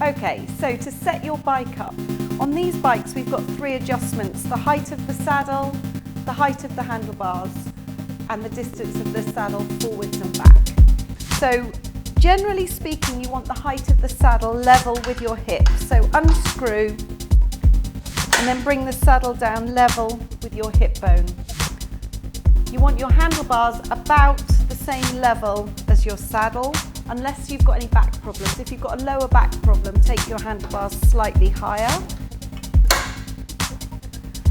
Okay, so to set your bike up, on these bikes we've got 3 adjustments: the height of the saddle, the height of the handlebars, and the distance of the saddle forwards and back. So generally speaking, you want the height of the saddle level with your hip. So unscrew and then bring the saddle down level with your hip bone. You want your handlebars about the same level as your saddle, unless you've got any back problems. If you've got a lower back problem, take your handlebars slightly higher.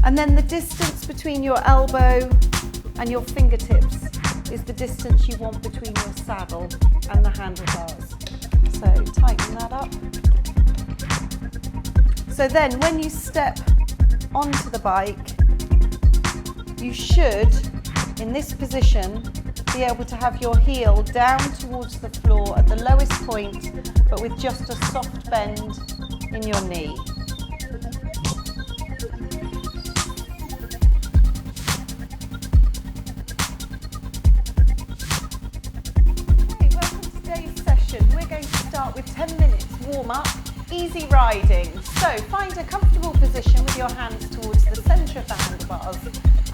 And then the distance between your elbow and your fingertips is the distance you want between your saddle and the handlebars. So tighten that up. So then when you step onto the bike, you should, in this position, be able to have your heel down towards the floor at the lowest point, but with just a soft bend in your knee. Okay, welcome to today's session. We're going to start with 10 minutes warm up, easy riding. So find a comfortable position with your hands towards the centre of the handlebars,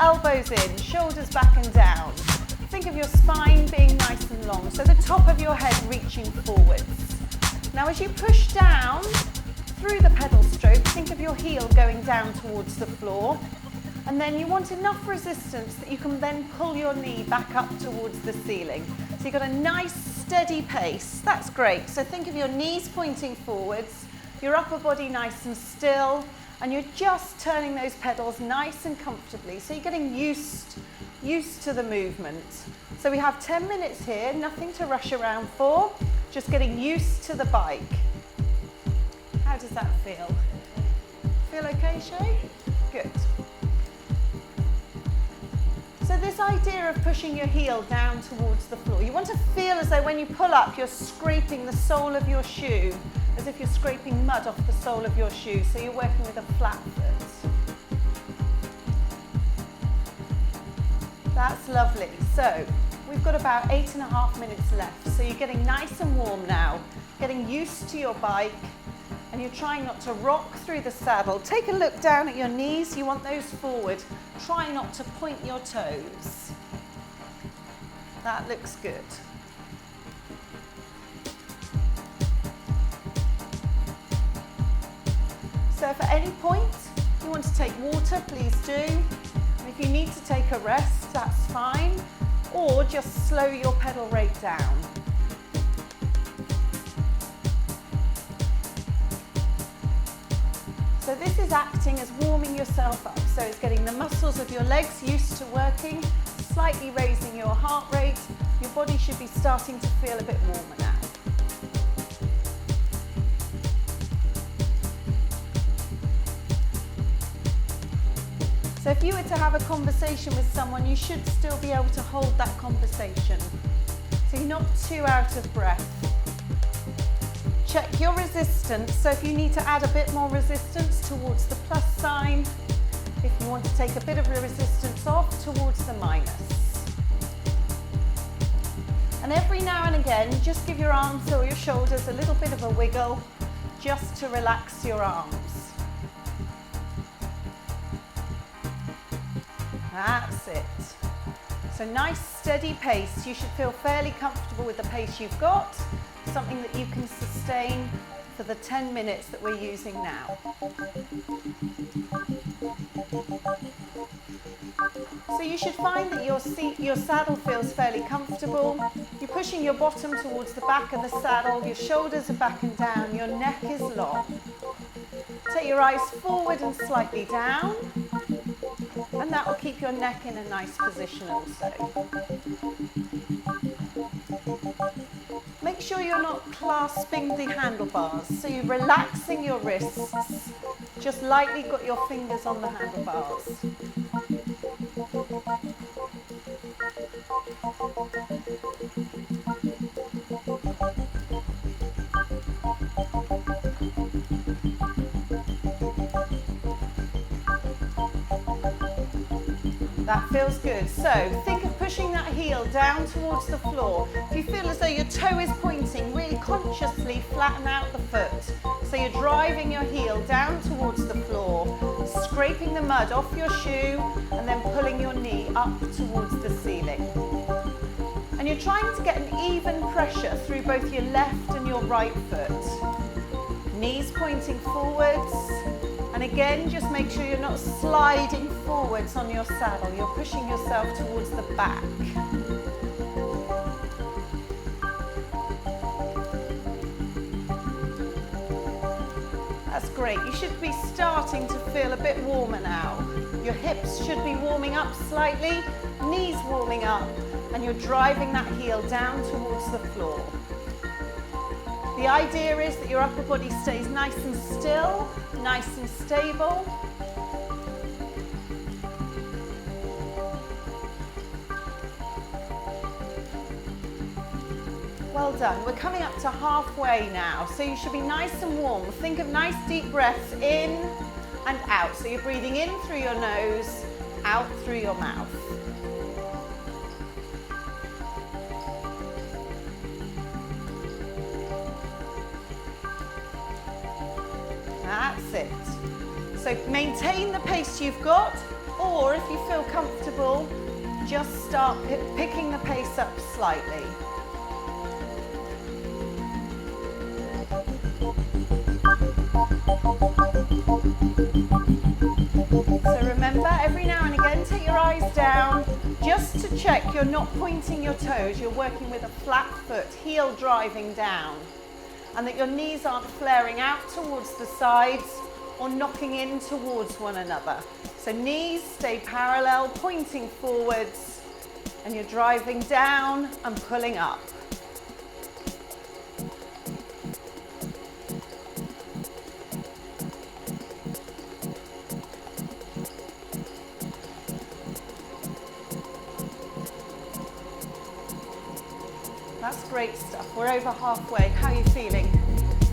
elbows in, shoulders back and down. Think of your spine being nice and long, so the top of your head reaching forwards. Now as you push down through the pedal stroke, think of your heel going down towards the floor, and then you want enough resistance that you can then pull your knee back up towards the ceiling. So you've got a nice steady pace, that's great. So think of your knees pointing forwards, your upper body nice and still, and you're just turning those pedals nice and comfortably. So you're getting used to the movement. So we have 10 minutes here, nothing to rush around for, just getting used to the bike. How does that feel? Feel okay, Shay? Good. So this idea of pushing your heel down towards the floor, you want to feel as though when you pull up, you're scraping the sole of your shoe, as if you're scraping mud off the sole of your shoe, so you're working with a flat foot. That's lovely. So we've got about 8.5 minutes left. So you're getting nice and warm now, getting used to your bike, and you're trying not to rock through the saddle. Take a look down at your knees. You want those forward. Try not to point your toes. That looks good. So if at any point you want to take water, please do. If you need to take a rest, that's fine, or just slow your pedal rate down. So this is acting as warming yourself up, so it's getting the muscles of your legs used to working, slightly raising your heart rate. Your body should be starting to feel a bit warmer now. So if you were to have a conversation with someone, you should still be able to hold that conversation. So you're not too out of breath. Check your resistance. So if you need to add a bit more resistance towards the plus sign, if you want to take a bit of resistance off towards the minus. And every now and again, just give your arms or your shoulders a little bit of a wiggle, just to relax your arms. That's it. So nice steady pace. You should feel fairly comfortable with the pace you've got, something that you can sustain for the 10 minutes that we're using now. So you should find that your saddle feels fairly comfortable. You're pushing your bottom towards the back of the saddle, your shoulders are back and down, your neck is long. Take your eyes forward and slightly down, and that will keep your neck in a nice position also. Make sure you're not clasping the handlebars, so you're relaxing your wrists, just lightly got your fingers on the handlebars. That feels good. So think of pushing that heel down towards the floor. If you feel as though your toe is pointing, really consciously flatten out the foot So you're driving your heel down towards the floor, scraping the mud off your shoe, and then pulling your knee up towards the ceiling. And you're trying to get an even pressure through both your left and your right foot. Knees pointing forwards. And again, just make sure you're not sliding forwards on your saddle. You're pushing yourself towards the back. That's great. You should be starting to feel a bit warmer now. Your hips should be warming up slightly, knees warming up, and you're driving that heel down towards the floor. The idea is that your upper body stays nice and still, nice and stable. Well done. We're coming up to halfway now, so you should be nice and warm. Think of nice deep breaths in and out. So you're breathing in through your nose, out through your mouth. That's it. So maintain the pace you've got, or if you feel comfortable, just start picking the pace up slightly. So remember, every now and again, take your eyes down, just to check you're not pointing your toes, you're working with a flat foot, heel driving down. And that your knees aren't flaring out towards the sides or knocking in towards one another. So knees stay parallel, pointing forwards, and you're driving down and pulling up. That's great stuff. We're over halfway. How are you feeling?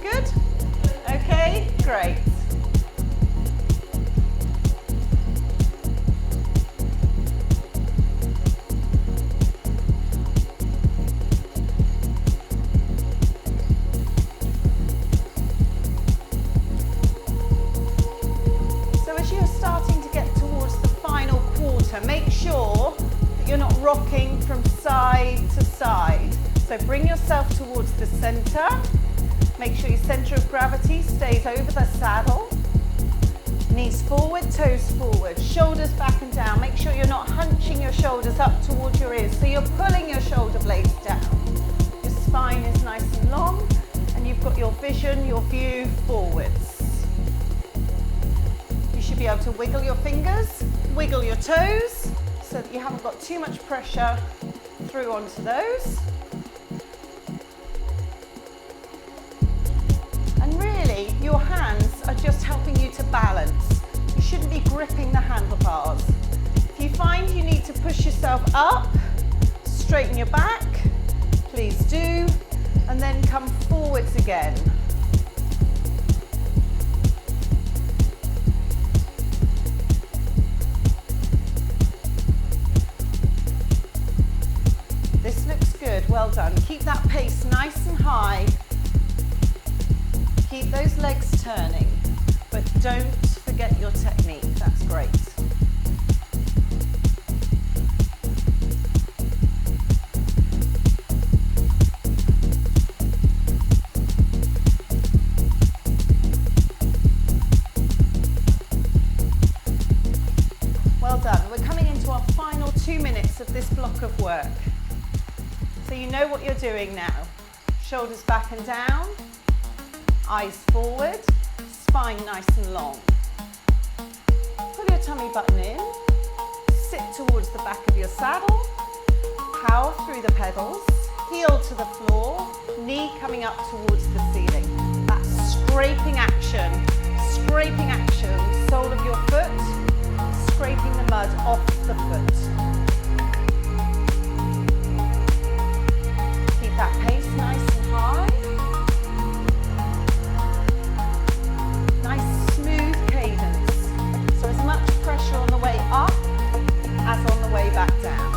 Good? Okay, great. So as you're starting to get towards the final quarter, make sure that you're not rocking from side to side. So bring yourself towards the center. Make sure your center of gravity stays over the saddle. Knees forward, toes forward, shoulders back and down. Make sure you're not hunching your shoulders up towards your ears. So you're pulling your shoulder blades down. Your spine is nice and long, and you've got your vision, your view forwards. You should be able to wiggle your fingers, wiggle your toes, so that you haven't got too much pressure through onto those. Your hands are just helping you to balance. You shouldn't be gripping the handlebars. If you find you need to push yourself up, straighten your back, please do, and then come forwards again. This looks good, well done. Keep that pace nice and high. Keep those legs turning, but don't forget your technique. That's great. Well done. We're coming into our final 2 minutes of this block of work. So you know what you're doing now. Shoulders back and down. Eyes forward, spine nice and long. Pull your tummy button in, sit towards the back of your saddle, power through the pedals, heel to the floor, knee coming up towards the ceiling. That's scraping action, sole of your foot, scraping the mud off the foot. Keep that pace nice and high. Pressure on the way up as on the way back down.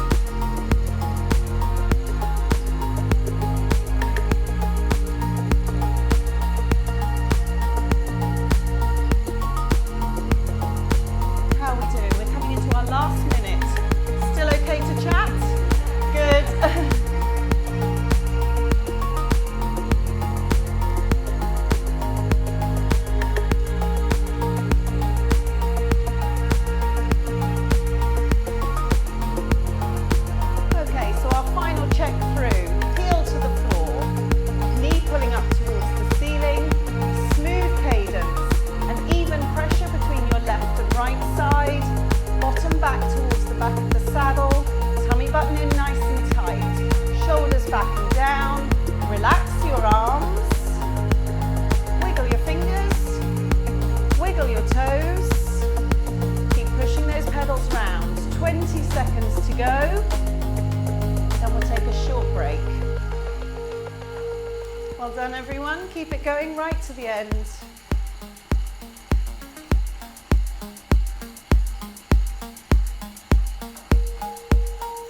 seconds to go. Then we'll take a short break. Well done, everyone. Keep it going right to the end.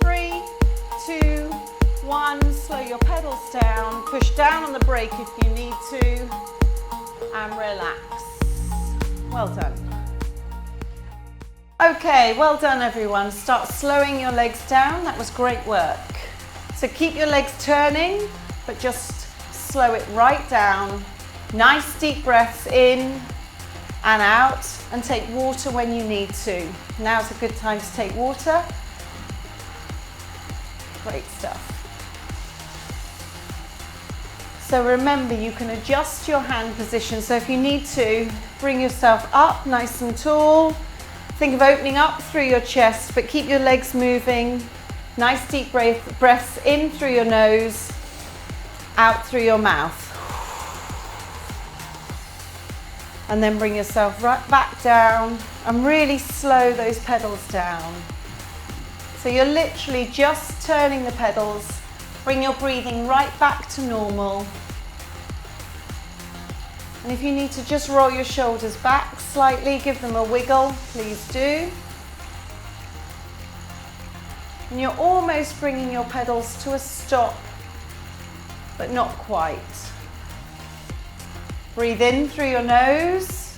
3, 2, 1. Slow your pedals down. Push down on the brake if you need to. And relax. Well done. Okay, well done, everyone. Start slowing your legs down. That was great work. So keep your legs turning, but just slow it right down. Nice deep breaths in and out, and take water when you need to. Now's a good time to take water. Great stuff. So remember, you can adjust your hand position. So if you need to, bring yourself up nice and tall. Think of opening up through your chest, but keep your legs moving. Nice deep breaths in through your nose, out through your mouth. And then bring yourself right back down and really slow those pedals down. So you're literally just turning the pedals. Bring your breathing right back to normal. And if you need to just roll your shoulders back slightly, give them a wiggle, please do. And you're almost bringing your pedals to a stop, but not quite. Breathe in through your nose,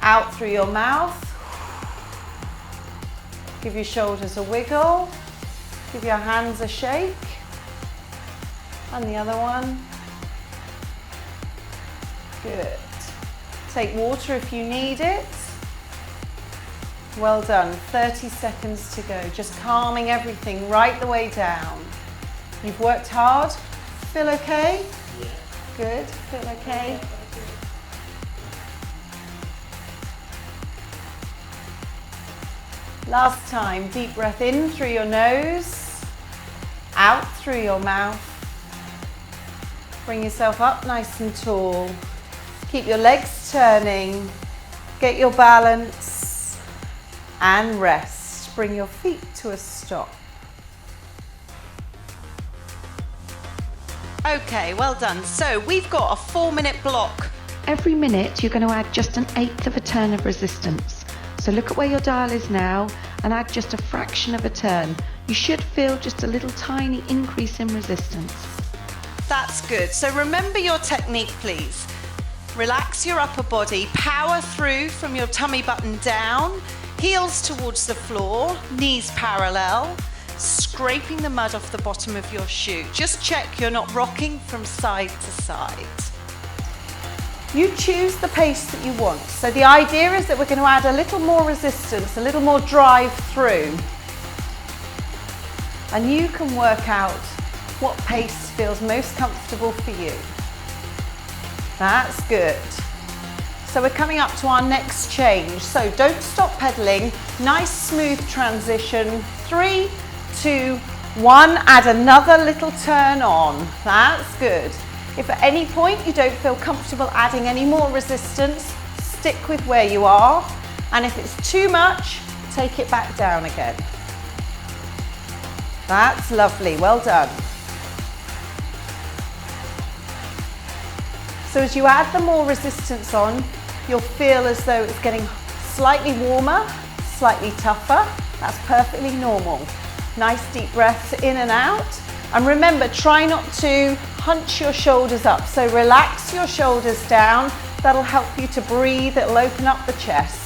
out through your mouth. Give your shoulders a wiggle. Give your hands a shake. And the other one. Good. Take water if you need it. Well done. 30 seconds to go. Just calming everything right the way down. You've worked hard. Feel okay? Yeah. Good. Feel okay? Last time. Deep breath in through your nose, out through your mouth. Bring yourself up nice and tall. Keep your legs turning. Get your balance and rest. Bring your feet to a stop. Okay, well done. So we've got a 4-minute block. Every minute you're going to add just 1/8 of a turn of resistance. So look at where your dial is now and add just a fraction of a turn. You should feel just a little tiny increase in resistance. That's good. So remember your technique, please. Relax your upper body, power through from your tummy button down, heels towards the floor, knees parallel, scraping the mud off the bottom of your shoe. Just check you're not rocking from side to side. You choose the pace that you want. So the idea is that we're going to add a little more resistance, a little more drive through. And you can work out what pace feels most comfortable for you. That's good. So we're coming up to our next change. So don't stop pedaling. Nice smooth transition. 3, 2, 1. Add another little turn on. That's good. If at any point you don't feel comfortable adding any more resistance, stick with where you are. And if it's too much, take it back down again. That's lovely. Well done. So as you add the more resistance on, you'll feel as though it's getting slightly warmer, slightly tougher. That's perfectly normal. Nice deep breaths in and out. And remember, try not to hunch your shoulders up. So relax your shoulders down. That'll help you to breathe. It'll open up the chest.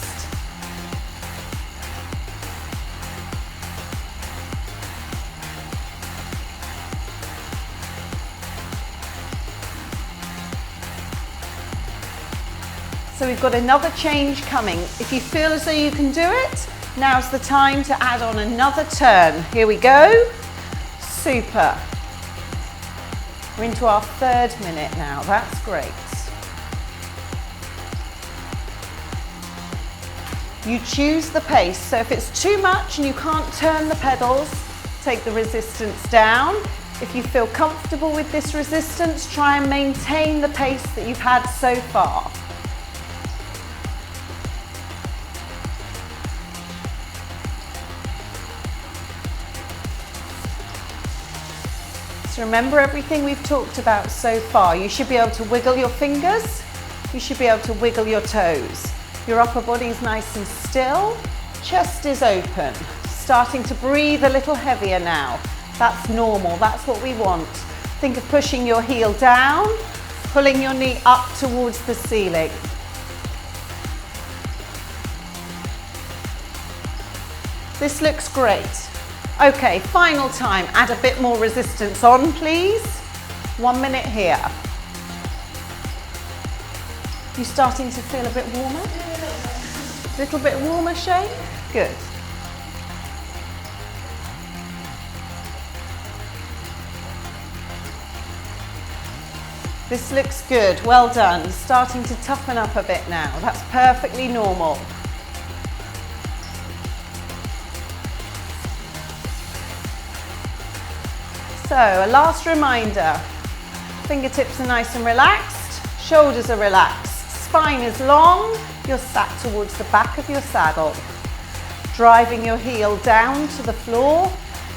So we've got another change coming. If you feel as though you can do it, now's the time to add on another turn. Here we go. Super. We're into our 3rd minute now. That's great. You choose the pace. So if it's too much and you can't turn the pedals, take the resistance down. If you feel comfortable with this resistance, try and maintain the pace that you've had so far. So remember everything we've talked about so far. You should be able to wiggle your fingers. You should be able to wiggle your toes. Your upper body is nice and still. Chest is open. Starting to breathe a little heavier now. That's normal. That's what we want. Think of pushing your heel down, pulling your knee up towards the ceiling. This looks great. Okay, final time. Add a bit more resistance on, please. 1 minute here. You starting to feel a bit warmer? A little bit warmer, Shane? Good. This looks good. Well done. Starting to toughen up a bit now. That's perfectly normal. So, a last reminder, fingertips are nice and relaxed, shoulders are relaxed, spine is long, you're sat towards the back of your saddle. Driving your heel down to the floor,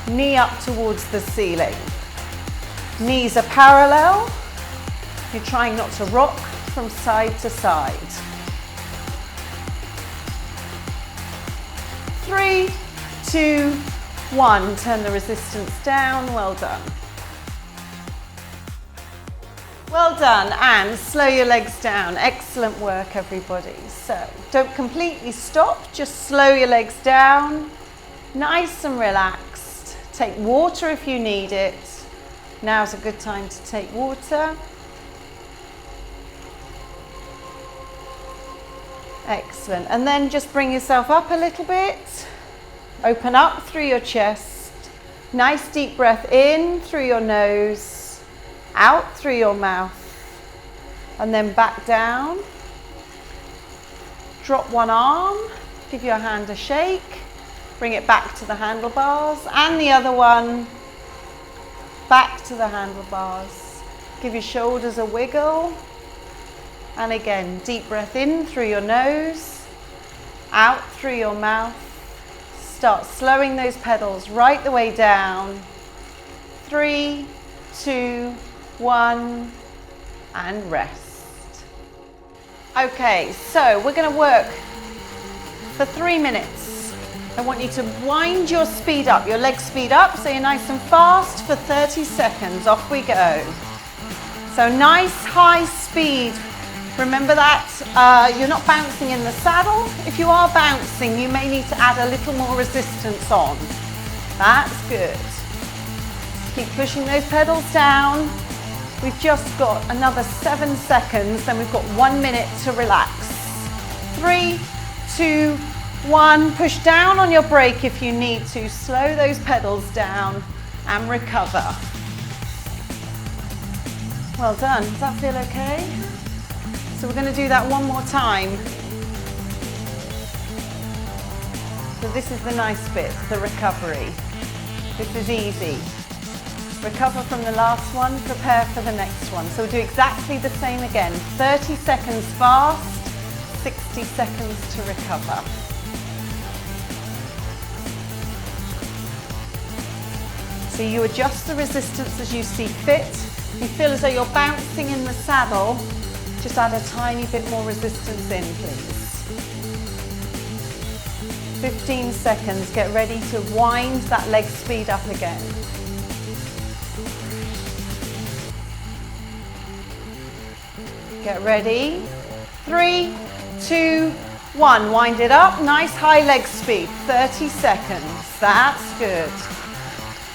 knee up towards the ceiling. Knees are parallel, you're trying not to rock from side to side. 3, 2, 1, turn the resistance down, well done. Well done, and slow your legs down. Excellent work, everybody. So, don't completely stop, just slow your legs down. Nice and relaxed. Take water if you need it. Now's a good time to take water. Excellent, and then just bring yourself up a little bit. Open up through your chest. Nice deep breath in through your nose, out through your mouth, and then back down. Drop one arm, give your hand a shake, bring it back to the handlebars, and the other one back to the handlebars. Give your shoulders a wiggle, and again, deep breath in through your nose, out through your mouth. Start slowing those pedals right the way down. 3, 2, 1, and rest. Okay, so we're going to work for 3 minutes. I want you to wind your speed up, your leg speed up, so you're nice and fast for 30 seconds. Off we go. So nice high speed. Remember that you're not bouncing in the saddle. If you are bouncing, you may need to add a little more resistance on. That's good. Keep pushing those pedals down. We've just got another 7 seconds, then we've got 1 minute to relax. 3, 2, 1. Push down on your brake if you need to. Slow those pedals down and recover. Well done. Does that feel okay? So we're going to do that one more time. So this is the nice bit, the recovery. This is easy. Recover from the last one, prepare for the next one. So we'll do exactly the same again. 30 seconds fast, 60 seconds to recover. So you adjust the resistance as you see fit. You feel as though you're bouncing in the saddle. Just add a tiny bit more resistance in, please. 15 seconds, get ready to wind that leg speed up again. Get ready. 3, 2, 1. Wind it up, nice high leg speed, 30 seconds. That's good.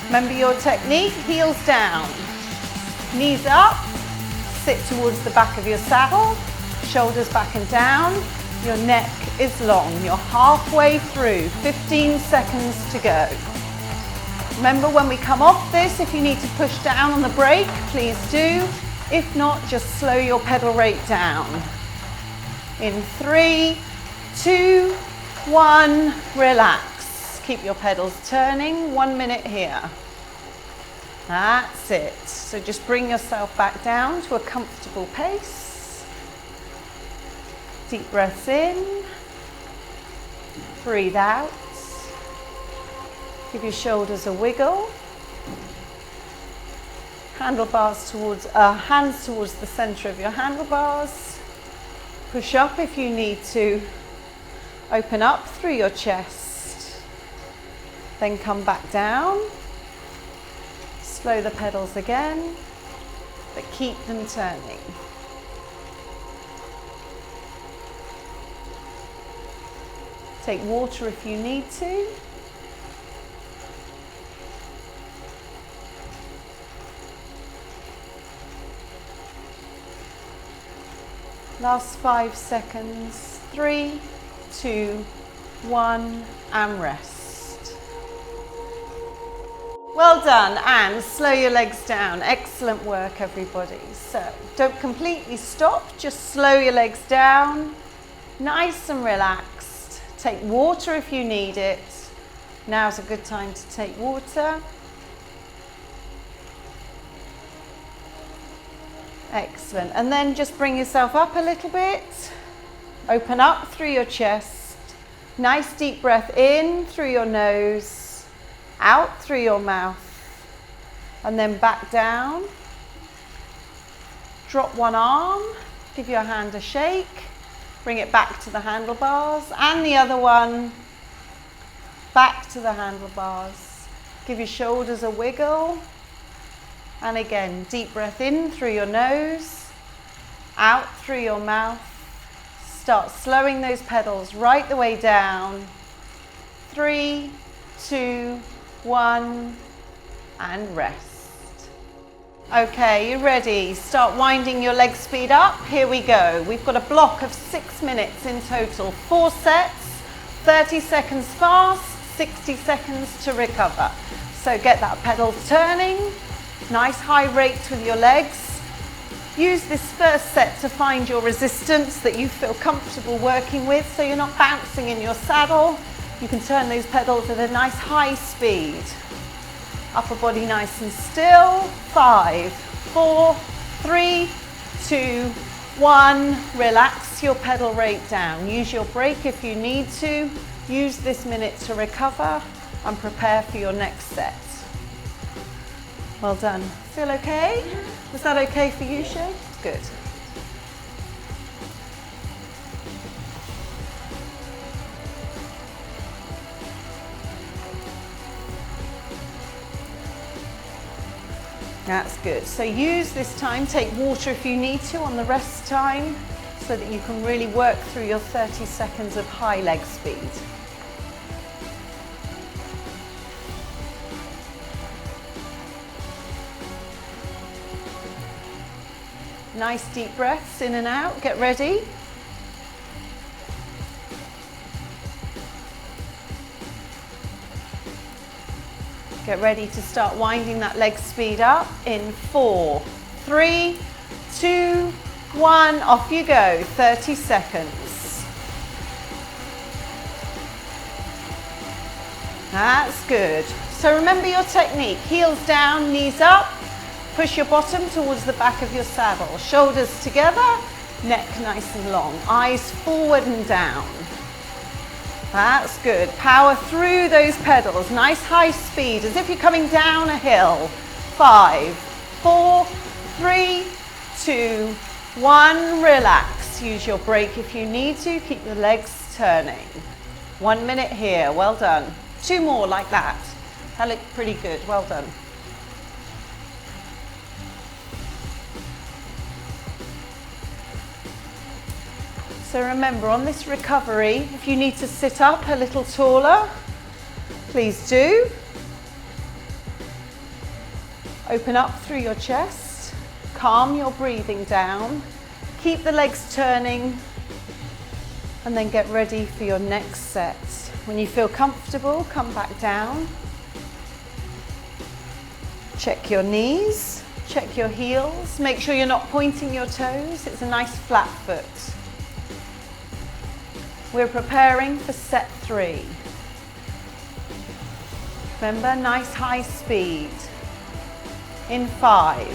Remember your technique, heels down, knees up. Sit towards the back of your saddle, shoulders back and down, your neck is long, you're halfway through, 15 seconds to go. Remember when we come off this, if you need to push down on the brake, please do. If not, just slow your pedal rate down. In 3, 2, 1, relax. Keep your pedals turning, 1 minute here. That's it. So just bring yourself back down to a comfortable pace. Deep breaths in. Breathe out. Give your shoulders a wiggle. Handlebars towards, hands towards the center of your handlebars. Push up if you need to. Open up through your chest. Then come back down. Slow the pedals again, but keep them turning. Take water if you need to. Last 5 seconds. 3, 2, 1, and rest. Well done, and slow your legs down. Excellent work, everybody. So don't completely stop, just slow your legs down. Nice and relaxed. Take water if you need it. Now's a good time to take water. Excellent. And then just bring yourself up a little bit. Open up through your chest. Nice deep breath in through your nose, out through your mouth, and then back down. Drop one arm, give your hand a shake, bring it back to the handlebars, and the other one back to the handlebars. Give your shoulders a wiggle. And again, deep breath in through your nose, out through your mouth. Start slowing those pedals right the way down. 3, 2, 1, and rest. Okay, you ready? Start winding your leg speed up. Here we go. We've got a block of 6 minutes in total. 4 sets, 30 seconds fast, 60 seconds to recover. So get that pedal turning. Nice high rates with your legs. Use this first set to find your resistance that you feel comfortable working with, so you're not bouncing in your saddle. You can turn those pedals at a nice high speed. Upper body nice and still. 5, 4, 3, 2, 1. Relax your pedal rate down. Use your brake if you need to. Use this minute to recover and prepare for your next set. Well done. Feel okay? Was that okay for you, Shay? Good. That's good. So use this time, take water if you need to on the rest time, so that you can really work through your 30 seconds of high leg speed. Nice deep breaths in and out. Get ready. Get ready to start winding that leg speed up in 4, 3, 2, 1. Off you go. 30 seconds. That's good. So remember your technique. Heels down, knees up. Push your bottom towards the back of your saddle. Shoulders together, neck nice and long. Eyes forward and down. That's good. Power through those pedals. Nice high speed, as if you're coming down a hill. 5, 4, 3, 2, 1. Relax. Use your brake if you need to. Keep the legs turning. 1 minute here. Well done. 2 more like that. That looked pretty good. Well done. So remember, on this recovery, if you need to sit up a little taller, please do. Open up through your chest, calm your breathing down, keep the legs turning, and then get ready for your next set. When you feel comfortable, come back down. Check your knees, check your heels, make sure you're not pointing your toes. It's a nice flat foot. We're preparing for set 3. Remember, nice high speed. In 5,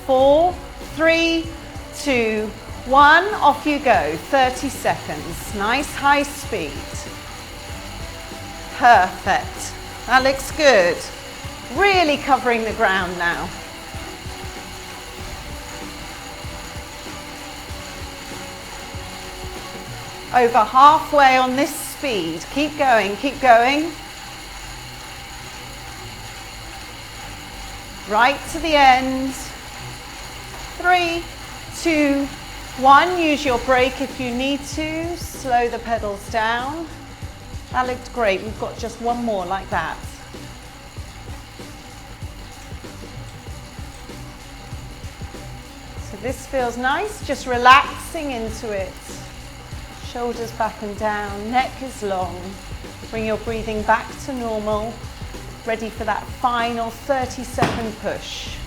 4, 3, 2, 1. Off you go. 30 seconds. Nice high speed. Perfect. That looks good. Really covering the ground now. Over halfway on this speed. Keep going, keep going. Right to the end. 3, 2, 1. Use your brake if you need to. Slow the pedals down. That looked great. We've got just one more like that. So this feels nice, just relaxing into it. Shoulders back and down, neck is long. Bring your breathing back to normal. Ready for that final 30-second push.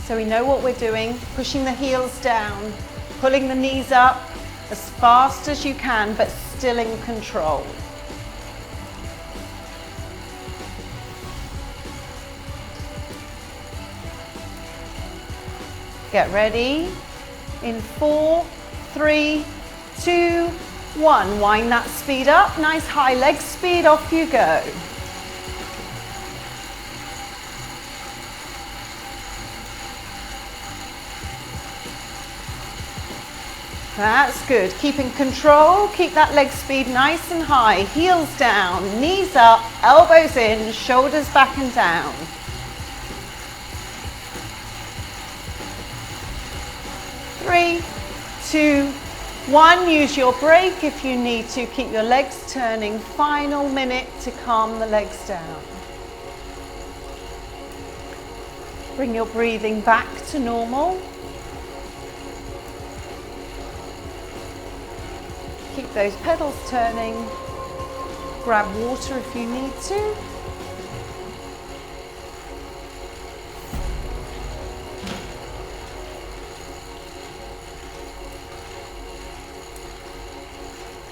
So we know what we're doing, pushing the heels down, pulling the knees up as fast as you can, but still in control. Get ready. In 4, 3, 2, 1. Wind that speed up. Nice high leg speed. Off you go. That's good. Keep in control. Keep that leg speed nice and high. Heels down, knees up, elbows in, shoulders back and down. Three, 2, 1. Use your brake if you need to. Keep your legs turning. Final minute to calm the legs down. Bring your breathing back to normal. Keep those pedals turning. Grab water if you need to.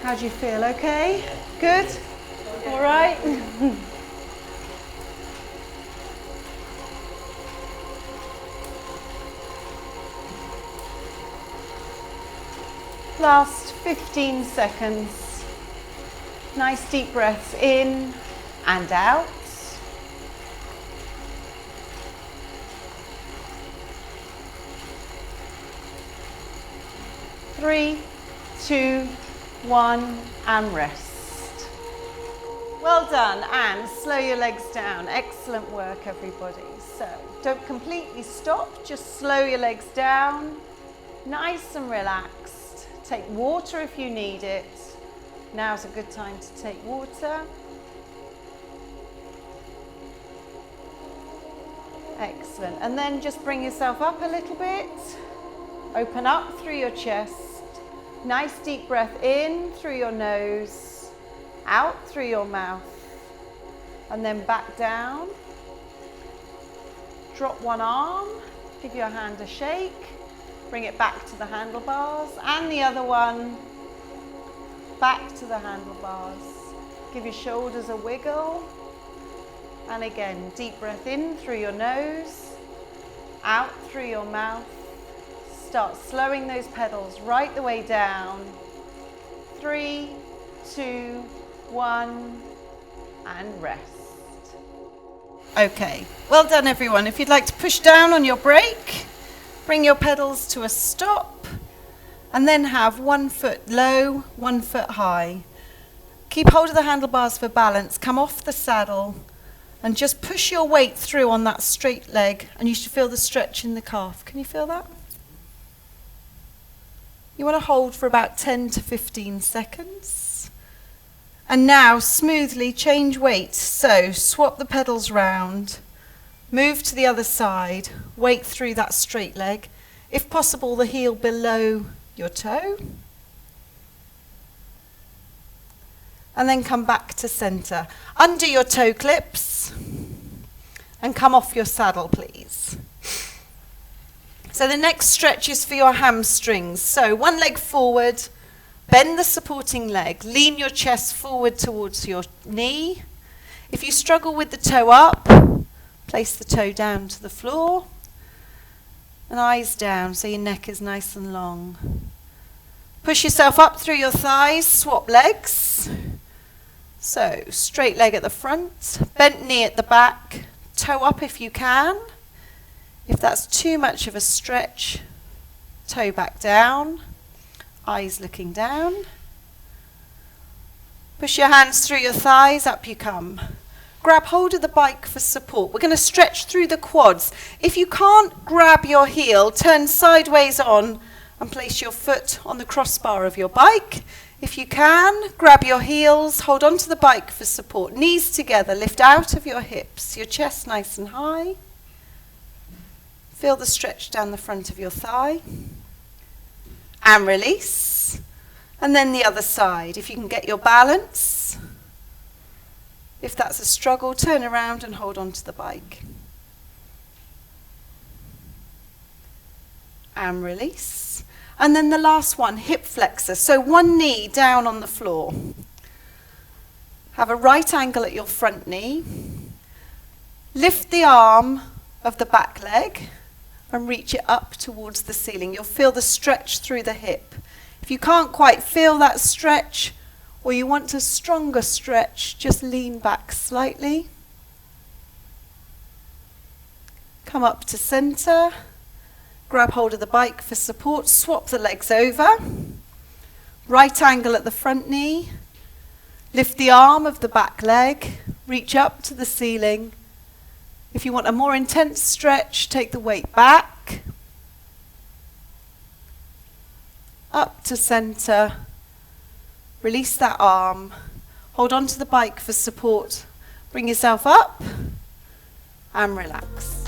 How do you feel? Okay? Good? All right? Last 15 seconds. Nice deep breaths in and out. Three, 2, 1, and rest. Well done, and slow your legs down. Excellent work, everybody. So don't completely stop, just slow your legs down. Nice and relaxed. Take water if you need it. Now's a good time to take water. Excellent. And then just bring yourself up a little bit. Open up through your chest. Nice deep breath in through your nose, out through your mouth, and then back down. Drop one arm, give your hand a shake, bring it back to the handlebars, and the other one, back to the handlebars. Give your shoulders a wiggle, and again, deep breath in through your nose, out through your mouth. Start slowing those pedals right the way down. 3, 2, 1, and rest. Okay, well done everyone. If you'd like to push down on your brake, bring your pedals to a stop, and then have 1 foot low, 1 foot high. Keep hold of the handlebars for balance, come off the saddle, and just push your weight through on that straight leg, and you should feel the stretch in the calf. Can you feel that? You want to hold for about 10 to 15 seconds. And now smoothly change weight. So swap the pedals round, move to the other side, weight through that straight leg. If possible, the heel below your toe. And then come back to center. Undo your toe clips and come off your saddle, please. So the next stretch is for your hamstrings. So one leg forward, bend the supporting leg, lean your chest forward towards your knee. If you struggle with the toe up, place the toe down to the floor and eyes down so your neck is nice and long. Push yourself up through your thighs, swap legs. So, straight leg at the front, bent knee at the back, toe up if you can. If that's too much of a stretch, toe back down, eyes looking down. Push your hands through your thighs, up you come. Grab hold of the bike for support. We're going to stretch through the quads. If you can't grab your heel, turn sideways on and place your foot on the crossbar of your bike. If you can, grab your heels, hold onto the bike for support. Knees together, lift out of your hips, your chest nice and high. Feel the stretch down the front of your thigh. And release. And then the other side. If you can get your balance. If that's a struggle, turn around and hold onto the bike. And release. And then the last one, hip flexor. So one knee down on the floor. Have a right angle at your front knee. Lift the arm of the back leg and reach it up towards the ceiling. You'll feel the stretch through the hip. If you can't quite feel that stretch, or you want a stronger stretch, just lean back slightly. Come up to center. Grab hold of the bike for support, swap the legs over. Right angle at the front knee. Lift the arm of the back leg, reach up to the ceiling. If you want a more intense stretch, take the weight back. Up to center. Release that arm. Hold on to the bike for support. Bring yourself up and relax.